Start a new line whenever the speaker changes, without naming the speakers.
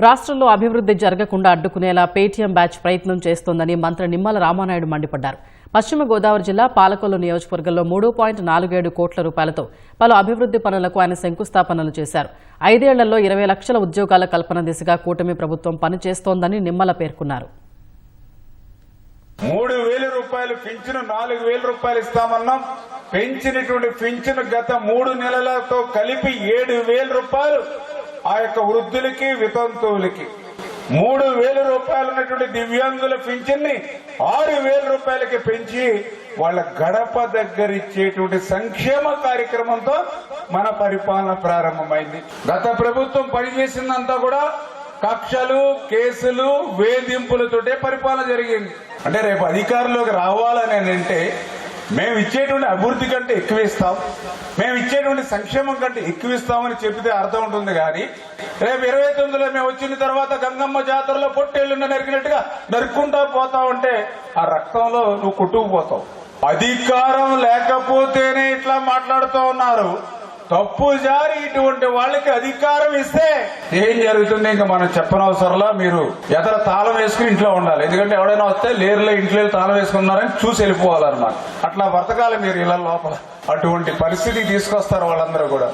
రాష్ట్రంలో అభివృద్ధి జరగకుండా అడ్డుకునేలా పేటీఎం బ్యాచ్ ప్రయత్నం చేస్తోందని మంత్రి నిమ్మల రామానాయుడు మండిపడ్డారు. పశ్చిమ గోదావరి జిల్లా పాలకొల్లు నియోజకవర్గంలో 3.47 కోట్ల రూపాయలతో పలు అభివృద్ధి పనులకు ఆయన శంకుస్థాపనలు చేశారు. 5 ఏళ్లలో 20 లక్షల ఉద్యోగాల కల్పన దిశగా కూటమి ప్రభుత్వం పనిచేస్తోందని నిమ్మల పేర్కొన్నారు.
3,000 రూపాయలు పింఛను 4,000 రూపాయలు ఇస్తామన్నాం. పెంచినటువంటి పింఛను గత 3 నెలలతో కలిపి 7,000 రూపాయలు ఆ యొక్క వృద్ధులకి వితంతువులకి, 3,000 రూపాయలు ఉన్నటువంటి దివ్యాంగుల పింఛన్ని 6,000 రూపాయలకి పెంచి వాళ్ళ గడప దగ్గర ఇచ్చేటువంటి సంక్షేమ కార్యక్రమంతో మన పరిపాలన ప్రారంభమైంది. గత ప్రభుత్వం పనిచేసిందంతా కూడా కక్షలు, కేసులు, వేధింపులతోటే పరిపాలన జరిగింది. అంటే రేపు అధికారంలోకి రావాలని అంటే మేము ఇచ్చేటువంటి అభివృద్ధి కంటే ఎక్కువ ఇస్తాం, మేము ఇచ్చేటువంటి సంక్షేమం కంటే ఎక్కువ ఇస్తామని చెబితే అర్థం ఉంటుంది. కానీ రేపు 29లో మేము వచ్చిన తర్వాత గంగమ్మ జాతరలో పొట్టేళ్లు నరికినట్టుగా నరుక్కుంటా పోతావంటే ఆ రక్తంలో నువ్వు కొట్టుకుపోతావు. అధికారం లేకపోతేనే ఇట్లా మాట్లాడుతూ ఉన్నారు. తప్పు జారి ఇటువంటి వాళ్ళకి అధికారం ఇస్తే ఏం జరుగుతుంది ఇంకా మనం చెప్పనవసరంలా. మీరు ఎదర తాళం వేసుకుని ఇంట్లో ఉండాలి. ఎందుకంటే ఎవడైనా వస్తే లేరులో ఇంట్లో తాళం వేసుకున్నారని చూసి వెళ్ళిపోవాలన్నమాట. అట్లా బ్రతకాలి మీరు ఇళ్ల లోపల. అటువంటి పరిస్థితికి తీసుకొస్తారు వాళ్ళందరూ కూడా.